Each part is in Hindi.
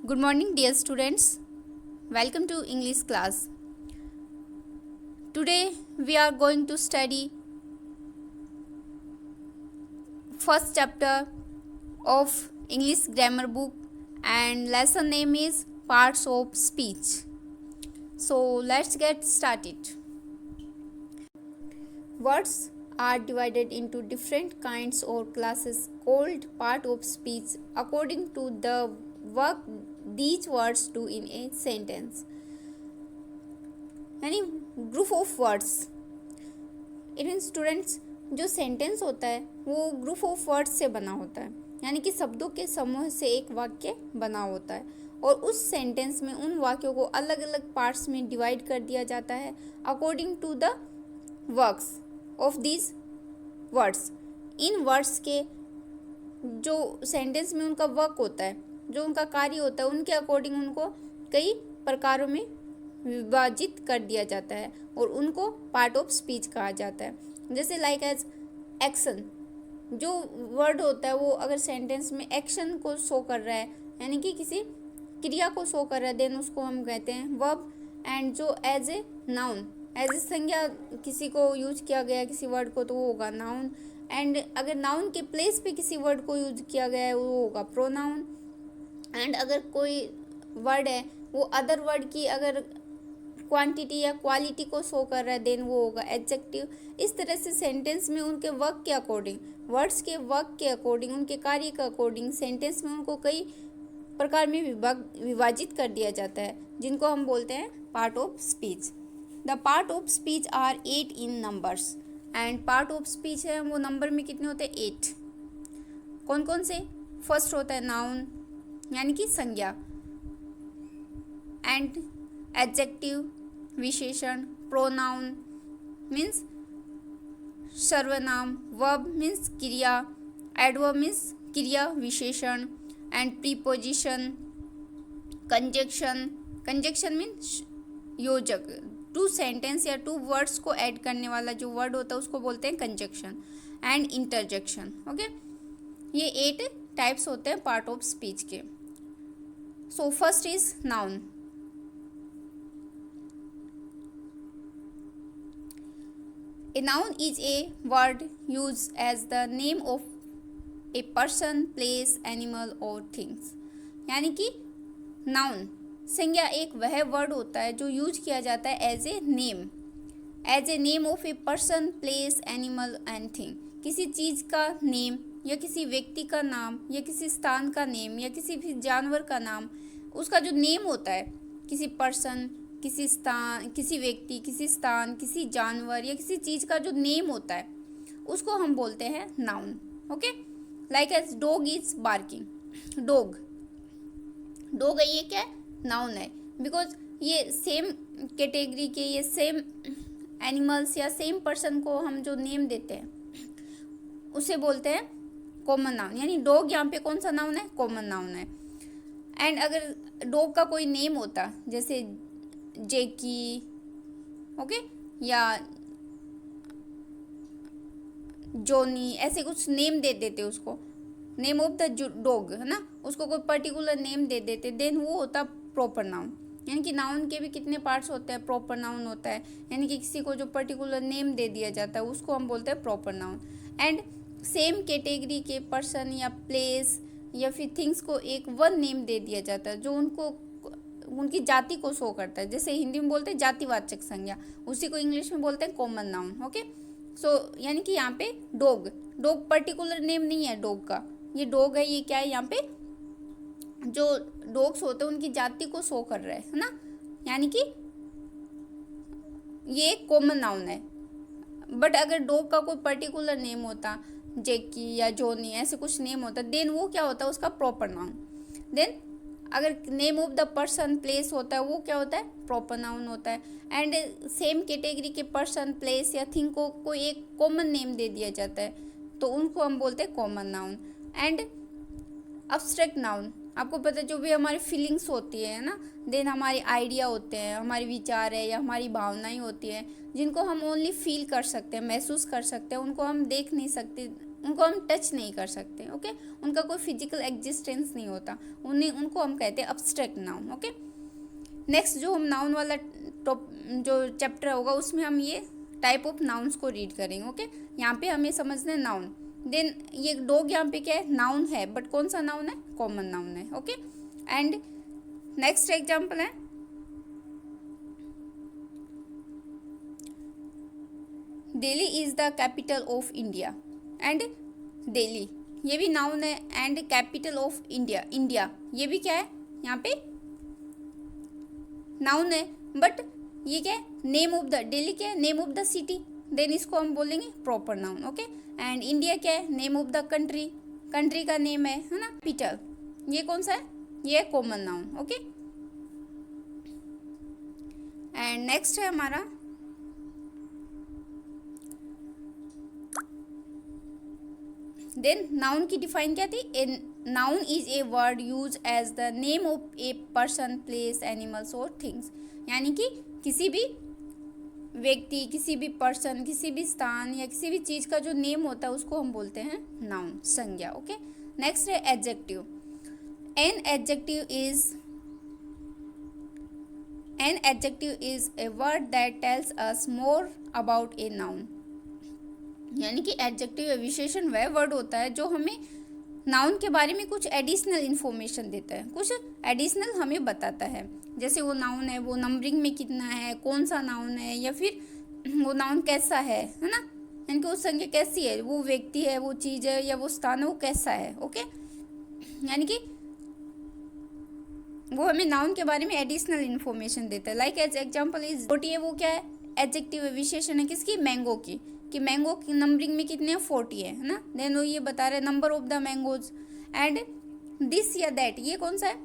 Good morning, dear students. Welcome to English class. Today we are going to study first chapter of English grammar book and lesson name is Parts of Speech. So let's get started. Words are divided into different kinds or classes called part of speech according to the work these words do in a sentence. यानी group of words it mean students जो सेंटेंस होता है वो ग्रुप ऑफ वर्ड्स से बना होता है, यानी कि शब्दों के समूह से एक वाक्य बना होता है और उस सेंटेंस में उन वाक्यों को अलग अलग पार्ट्स में डिवाइड कर दिया जाता है according to the works of these words. इन वर्ड्स के जो सेंटेंस में उनका वर्क होता है, जो उनका कार्य होता है, उनके अकॉर्डिंग उनको कई प्रकारों में विभाजित कर दिया जाता है और उनको पार्ट ऑफ स्पीच कहा जाता है. जैसे लाइक एज एक्शन, जो वर्ड होता है वो अगर सेंटेंस में एक्शन को शो कर रहा है, यानी कि किसी क्रिया को शो कर रहा है, देन उसको हम कहते हैं वर्ब. एंड जो as a noun, as a संज्ञा किसी को यूज किया गया किसी वर्ड को, तो वो होगा नाउन. एंड अगर नाउन के प्लेस पे किसी वर्ड को यूज किया गया है वो होगा प्रोनाउन. एंड अगर कोई वर्ड है वो अदर वर्ड की अगर क्वांटिटी या क्वालिटी को शो कर रहा है, देन वो होगा एडजेक्टिव. इस तरह से सेंटेंस में उनके वर्क के अकॉर्डिंग, वर्ड्स के वर्क के अकॉर्डिंग, उनके कार्य के अकॉर्डिंग सेंटेंस में उनको कई प्रकार में विभाजित कर दिया जाता है, जिनको हम बोलते हैं part of speech. The part of speech are 8 in numbers. And part of speech है वो नंबर में कितने होते हैं? 8. कौन कौन से? फर्स्ट होता है नाउन, यानी कि संज्ञा. एंड एडजेक्टिव विशेषण, प्रोनाउन मीन्स सर्वनाम, वर्ब मीन्स क्रिया, एडवर्ब मीन्स क्रिया विशेषण, and preposition, conjunction. Conjunction means योजक, टू सेंटेंस या टू वर्ड्स को ऐड करने वाला जो वर्ड होता है उसको बोलते हैं कंजक्शन. And interjection. ओके, ये 8 टाइप्स होते हैं पार्ट ऑफ स्पीच के. So first is noun. A noun is a word used as the name of a person, place, animal or things. यानी कि नाउन संज्ञा एक वह वर्ड होता है जो यूज किया जाता है as a name of a person, place, animal and thing. किसी चीज़ का नेम या किसी व्यक्ति का नाम या किसी स्थान का नेम या किसी भी जानवर का नाम, उसका जो नेम होता है, किसी पर्सन, किसी स्थान, किसी व्यक्ति, किसी स्थान, किसी जानवर या किसी चीज़ का जो नेम होता है उसको हम बोलते हैं noun. Okay, like as dog is barking. Dog है, ये क्या है? नाउन है. बिकॉज ये सेम कैटेगरी के, ये सेम एनिमल्स या सेम पर्सन को हम जो नेम देते हैं उसे बोलते हैं कॉमन नाउन. यानी डॉग यहाँ पे कौन सा नाउन है? कॉमन नाउन है. एंड अगर डॉग का कोई नेम होता, जैसे जेकी, ओके, या जोनी, ऐसे कुछ नेम दे देते उसको, नेम ऑफ द डॉग है ना, उसको कोई पर्टिकुलर नेम दे देते, देन वो होता प्रॉपर नाउन. यानी कि नाउन के भी कितने पार्ट्स होते हैं? प्रॉपर नाउन होता है, यानी कि किसी को जो पर्टिकुलर नेम दे दिया जाता है उसको हम बोलते हैं proper noun. And same category के पर्सन या प्लेस या फिर थिंग्स को एक वन नेम दे दिया जाता है जो उनको उनकी जाति को शो करता है. जैसे हिंदी में बोलते हैं जातिवाचक संज्ञा, उसी को इंग्लिश में बोलते हैं कॉमन नाउन. ओके, सो यानी कि यहाँ पे डॉग पर्टिकुलर नेम नहीं है डॉग का, ये डॉग है, ये क्या है? यहाँ पे जो डॉग्स होते हैं उनकी जाति को शो कर रहा है ना, यानी कि ये कॉमन नाउन है. बट अगर डॉग का कोई पर्टिकुलर नेम होता, जेकी या जोनी, ऐसे कुछ नेम होता, देन वो क्या होता है? उसका प्रॉपर नाउन. देन अगर name of the person, place होता है, वो क्या होता है? प्रॉपर नाउन होता है. एंड सेम कैटेगरी के पर्सन, प्लेस या थिंग को कोई एक कॉमन नेम दे दिया जाता है तो उनको हम बोलते हैं common noun. And abstract noun, आपको पता है जो भी हमारी फीलिंग्स होती है ना, देन हमारे आइडिया होते हैं, हमारे विचार है या हमारी भावनाएं होती हैं जिनको हम ओनली फील कर सकते हैं, महसूस कर सकते हैं, उनको हम देख नहीं सकते, उनको हम टच नहीं कर सकते, ओके। उनका कोई फिजिकल एग्जिस्टेंस नहीं होता, उनको हम कहते हैं अब्स्ट्रैक्ट नाउन, ओके। नेक्स्ट जो हम नाउन वाला जो चैप्टर होगा उसमें हम ये टाइप ऑफ नाउन्स को रीड करेंगे, ओके। यहाँ पे हमें समझना है नाउन। देन ये डॉग यहाँ पे क्या है, नाउन है, बट कौन सा नाउन है, कॉमन नाउन है, ओके। एंड नेक्स्ट एग्जाम्पल है Delhi is the capital of India. And Delhi ये भी नाउन है, and capital of India, India ये भी क्या है, यहाँ पे नाउन है, बट ये क्या है, नेम ऑफ द, दिल्ली क्या है, name of the city, then इसको हम बोलेंगे proper noun, okay. And India क्या है, name of the country, country का नेम है ना, कैपिटल, ये कौन सा है, ये है common noun, okay. And next है हमारा देन नाउन की डिफाइन क्या थी, a noun is a word use as the name of a person, place, animals और थिंग्स। यानी कि किसी भी व्यक्ति, किसी भी पर्सन, किसी भी स्थान या किसी भी चीज़ का जो नेम होता है उसको हम बोलते हैं नाउन, संज्ञा, ओके। नेक्स्ट है adjective. An adjective is a word that tells us more about A noun. यानी कि एडजेक्टिव या विशेषण वह वर्ड होता है जो हमें नाउन के बारे में कुछ एडिशनल इन्फॉर्मेशन देता है, कुछ एडिशनल हमें बताता है। जैसे वो नाउन है, वो नंबरिंग में कितना है, कौन सा नाउन है, या फिर वो नाउन कैसा है ना, यानी कि वो संज्ञा कैसी है, वो व्यक्ति है, वो चीज़ है, या वो स्थान है, वो कैसा है, ओके। यानी कि वो हमें नाउन के बारे में एडिशनल इन्फॉर्मेशन देता है। लाइक एज एग्जाम्पल इज रोटी है, वो क्या है, एडजेक्टिव विशेषण है किसकी, मैंगो की, कि मैंगो की नंबरिंग में कितने हैं, 40 है ना। देन वो ये बता रहे हैं number of the mangoes. And this या दैट ये कौन सा है,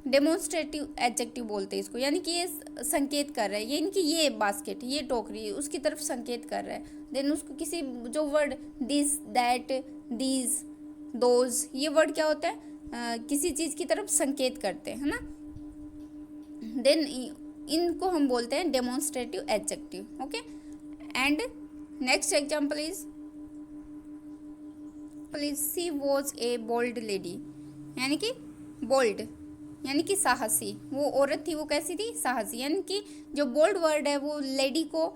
डेमोन्स्ट्रेटिव एडजेक्टिव बोलते हैं इसको, यानी कि ये संकेत कर रहा है, यानी कि ये बास्केट, ये टोकरी है, उसकी तरफ संकेत कर रहा है। देन उसको किसी जो word this, that, these, those, ये वर्ड क्या होता है, किसी चीज़ की तरफ संकेत करते हैं, है ना। देन इनको हम बोलते हैं demonstrative adjective, okay. And next example is she was a bold lady. यानी कि बोल्ड यानी कि साहसी, वो औरत थी, वो कैसी थी, साहसी। यानी कि जो बोल्ड वर्ड है वो लेडी को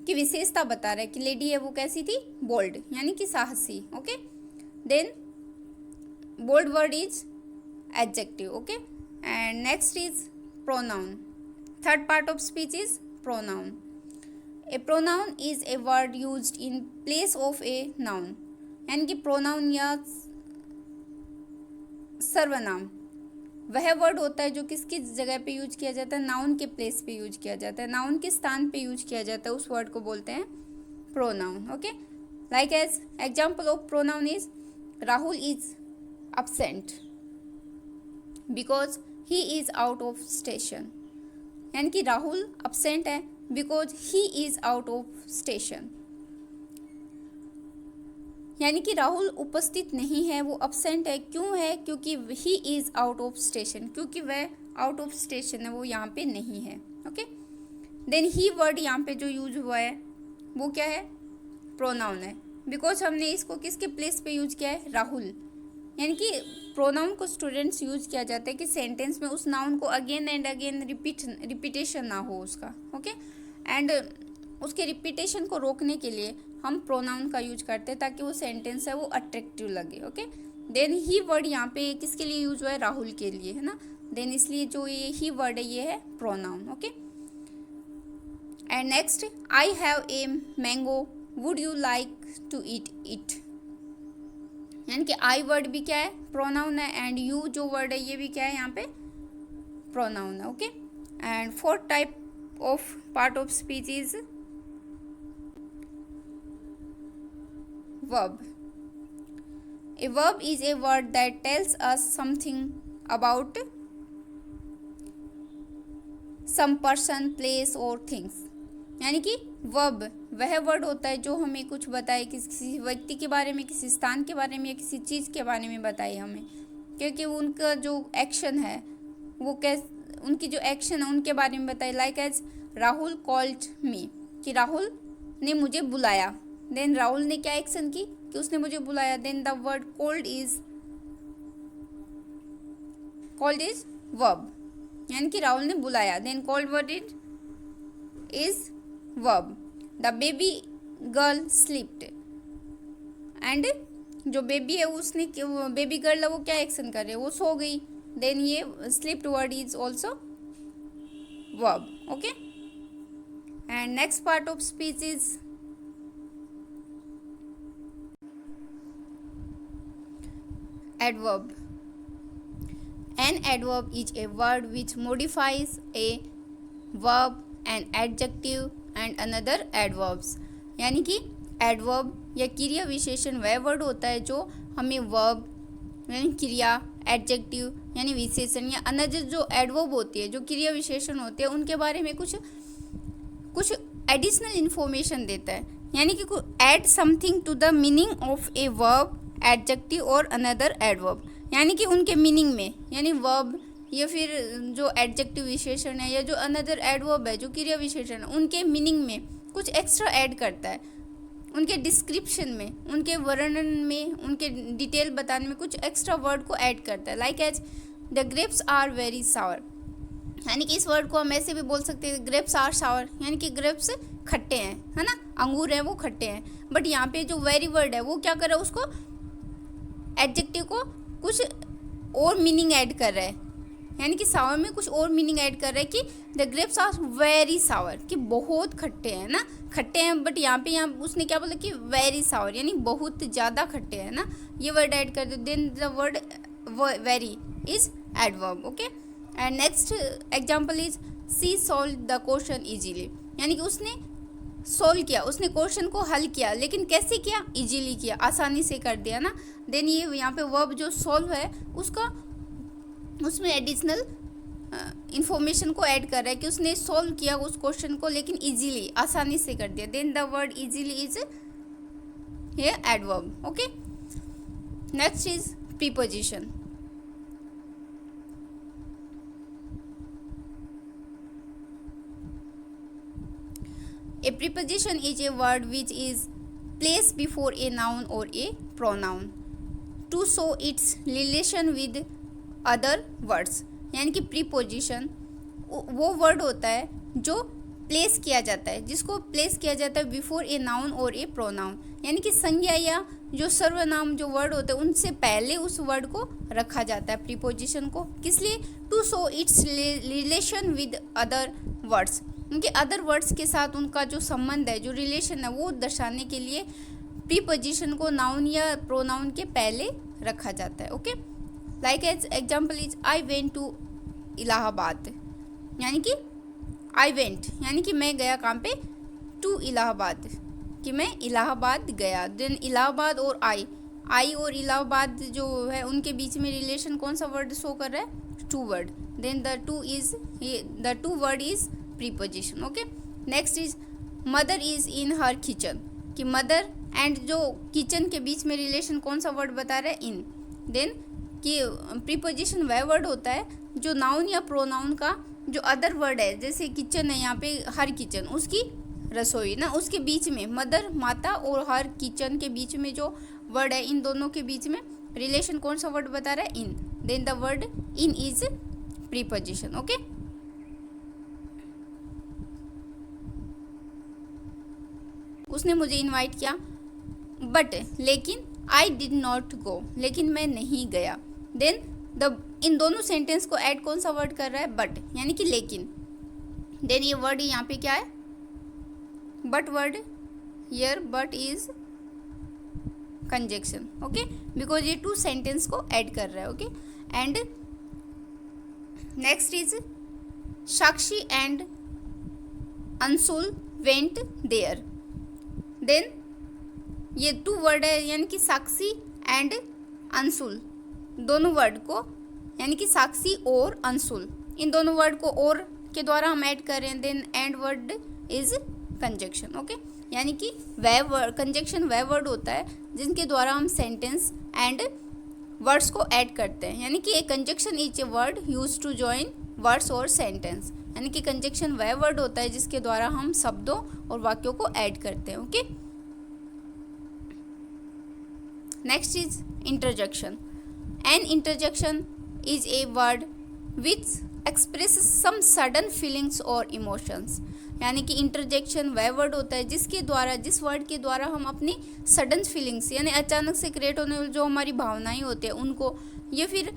की विशेषता बता रहा है कि लेडी है वो कैसी थी, बोल्ड यानी कि साहसी, okay. Then bold word is adjective, okay. And next is pronoun. Third part of speech is pronoun. A pronoun is a word used in place of a noun. यानी कि प्रोनाउन या सर्वनाम वह वर्ड होता है जो किसकी जगह पे यूज किया जाता है, नाउन के प्लेस पे यूज किया जाता है, नाउन के स्थान पे यूज किया जाता है, उस वर्ड को बोलते हैं pronoun, okay. Like as example of pronoun is Rahul is absent because he is out of station। यानी कि राहुल absent है because he is out of station। यानी कि राहुल उपस्थित नहीं है, वो absent है, क्यों है, क्योंकि he is out of station, क्योंकि वह out of station है, वो यहाँ पे नहीं है, ओके। देन he वर्ड यहाँ पे जो यूज हुआ है वो क्या है, प्रोनाउन है, बिकॉज हमने इसको किसके प्लेस पे यूज किया है, राहुल। यानी कि प्रोनाउन को स्टूडेंट्स यूज किया जाता है कि सेंटेंस में उस नाउन को अगेन एंड अगेन रिपीटेशन ना हो उसका, ओके। एंड उसके रिपीटेशन को रोकने के लिए हम प्रोनाउन का यूज करते हैं ताकि वो सेंटेंस है वो अट्रैक्टिव लगे, ओके। देन ही वर्ड यहाँ पे किसके लिए यूज हुआ है, राहुल के लिए, है ना। देन इसलिए जो ये ही वर्ड है ये है pronoun, okay. And next I have a mango would you like to eat it. यानी कि आई वर्ड भी क्या है, प्रोनाउन है, एंड यू जो वर्ड है ये भी क्या है, यहाँ पे प्रोनाउन है, okay. And fourth type of part of speech is verb. A verb is a word that tells us something about some person, place और थिंग्स। यानी कि वर्ब वह वर्ड होता है जो हमें कुछ बताए, किसी व्यक्ति के बारे में, किसी स्थान के बारे में या किसी चीज़ के बारे में बताए हमें, क्योंकि उनका जो एक्शन है वो उनकी जो एक्शन है उनके बारे में बताए। Like as Rahul called me, कि राहुल ने मुझे बुलाया, देन राहुल ने क्या एक्शन की कि उसने मुझे बुलाया, then the word called is verb, यानी कि राहुल ने बुलाया, then called word is verb. The baby girl slept, and जो बेबी है उसने, बेबी गर्ल है वो क्या एक्शन कर रही है, वो सो गई, देन ये slept word is also verb. Okay, and next part of speech is adverb. An adverb is a word which modifies a verb, an adjective and another adverbs. यानी कि adverb या क्रिया विशेषण वह वर्ड होता है जो हमें verb यानी क्रिया, adjective यानी विशेषण या another जो adverb होती है, जो क्रिया विशेषण होते हैं, उनके बारे में कुछ एडिशनल इंफॉर्मेशन देता है, यानी कि add something to the meaning of a verb, adjective और अनदर एडवर्ब, यानी कि उनके मीनिंग में, यानी वर्ब या फिर जो एडजेक्टिव विशेषण है या जो अनदर एडवर्ब है, जो क्रिया विशेषण है, उनके मीनिंग में कुछ एक्स्ट्रा ऐड करता है, उनके डिस्क्रिप्शन में, उनके वर्णन में, उनके डिटेल बताने में कुछ एक्स्ट्रा वर्ड को ऐड करता है। Like as the grapes are very sour, यानी कि इस वर्ड को हम ऐसे भी बोल सकते हैं, ग्रेप्स आर सावर, यानी कि ग्रेप्स खट्टे हैं, है ना, अंगूर हैं वो खट्टे हैं। बट यहाँ पे जो वेरी वर्ड है वो क्या कर रहा है, उसको एडजेक्टिव को कुछ और मीनिंग ऐड कर रहा है, यानी कि सावर में कुछ और मीनिंग ऐड कर रहा है कि द ग्रेप्स आर वेरी सावर, कि बहुत खट्टे हैं ना, खट्टे हैं, बट यहाँ उसने क्या बोला कि वेरी सावर, यानी बहुत ज़्यादा खट्टे हैं ना, ये वर्ड ऐड कर दो, then the word very is adverb. Okay, and next example is she solve the question easily, यानी कि उसने सोल्व किया, उसने क्वेश्चन को हल किया, लेकिन कैसे किया, इजीली किया, आसानी से कर दिया ना। देन ये यहाँ पे वर्ब जो सोल्व है उसमें एडिशनल इंफॉर्मेशन को ऐड कर रहा है कि उसने सोल्व किया उस क्वेश्चन को, लेकिन इजीली, आसानी से कर दिया, then the word easily is ये adverb. Okay, next is preposition. A preposition is a word which is placed before a noun or a pronoun to show its relation with other words, यानी कि प्रीपोजिशन वो वर्ड होता है जो प्लेस किया जाता है, जिसको प्लेस किया जाता है बिफोर ए नाउन और ए प्रोनाउन, यानी कि संज्ञा या जो सर्वनाम जो वर्ड होते हैं उनसे पहले उस वर्ड को रखा जाता है प्रीपोजिशन को, किस लिए, to show its relation with other words, उनके अदर वर्ड्स के साथ उनका जो संबंध है, जो रिलेशन है, वो दर्शाने के लिए प्रीपोजिशन को नाउन या प्रोनाउन के पहले रखा जाता है। Okay, like as example is I went to Allahabad, यानी कि आई वेंट यानी कि मैं गया कहाँ पे, टू इलाहाबाद, कि मैं इलाहाबाद गया, देन इलाहाबाद और आई और इलाहाबाद जो है उनके बीच में रिलेशन कौन सा वर्ड शो कर रहा है, to word, then the to word is preposition. Okay, next is mother is in her kitchen, कि मदर एंड जो किचन के बीच में रिलेशन कौन सा वर्ड बता रहा है, इन, देन कि प्रीपोजिशन वह वर्ड होता है जो नाउन या प्रोनाउन का जो अदर वर्ड है, जैसे किचन है यहाँ पे, हर किचन, उसकी रसोई ना, उसके बीच में मदर माता और हर किचन के बीच में जो वर्ड है, इन दोनों के बीच में रिलेशन कौन सा वर्ड बता रहा है, in, then the word in is preposition. Okay, उसने मुझे इनवाइट किया, बट लेकिन आई डिड नॉट गो, लेकिन मैं नहीं गया, देन इन दोनों सेंटेंस को ऐड कौन सा वर्ड कर रहा है, बट, यानी कि लेकिन, देन ये वर्ड यहाँ पे क्या है, but word, here but is conjunction. Okay, because ये टू सेंटेंस को ऐड कर रहा है। Okay, and next is Sakshi and Anshul went there, then ये टू वर्ड है, यानी कि साक्षी एंड अंशुल, दोनों वर्ड को, यानी कि साक्षी और अंशुल, इन दोनों वर्ड को और के द्वारा हम ऐड कर रहे हैं, then and word is conjunction. Okay, यानी कि वह वर्ड, कंजक्शन वह वर्ड होता है जिनके द्वारा हम सेंटेंस एंड वर्ड्स को ऐड करते हैं, यानी कि a conjunction is a word use to join words और सेंटेंस, यानी कि कंजक्शन वह वर्ड होता है जिसके द्वारा हम शब्दों और वाक्यों को ऐड करते हैं। Okay, Next is interjection. An interjection is a word which expresses some sudden feelings or emotions. यानी कि इंटरजेक्शन वह वर्ड होता है जिस वर्ड के द्वारा हम अपनी सडन फीलिंग्स यानी अचानक से क्रिएट होने वाली जो हमारी भावनाएं होती है उनको, या फिर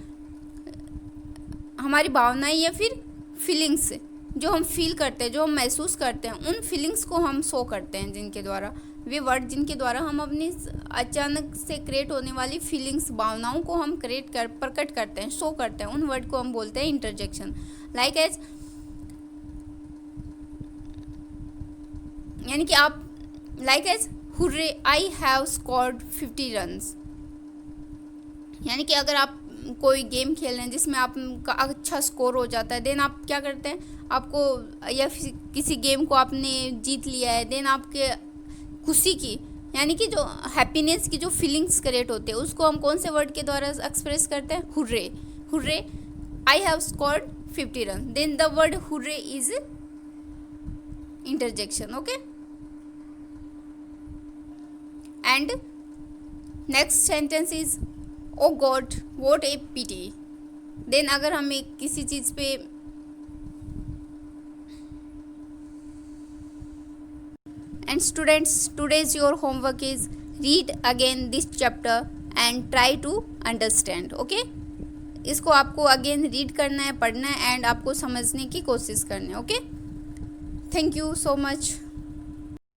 हमारी भावनाएं या फिर फीलिंग्स जो हम फील करते हैं, जो हम महसूस करते हैं, उन फीलिंग्स को हम शो करते हैं, जिनके द्वारा वे वर्ड जिनके द्वारा हम अपनी अचानक से क्रिएट होने वाली फीलिंग्स, भावनाओं को हम प्रकट करते हैं, शो करते हैं, उन वर्ड को हम बोलते हैं इंटरजेक्शन. लाइक एज, यानी कि आप like as hurray I have scored 50 runs. यानी कि अगर आप कोई गेम खेल रहे हैं जिसमें आपका अच्छा स्कोर हो जाता है, देन आप क्या करते हैं, आपको या किसी गेम को आपने जीत लिया है, देन आपके खुशी की यानी कि जो हैप्पीनेस की जो फीलिंग्स क्रिएट होते हैं उसको हम कौन से वर्ड के द्वारा एक्सप्रेस करते हैं, hurray. Hurray I have scored 50 run. Then the word hurray is interjection. Okay. And next sentence is O God what a pity. Then अगर हम एक किसी चीज़ पे and students, today's your homework is read again this chapter and try to understand. Okay. इसको आपको अगेन रीड करना है, पढ़ना है एंड आपको समझने की कोशिश करनी है. Okay. Thank you so much.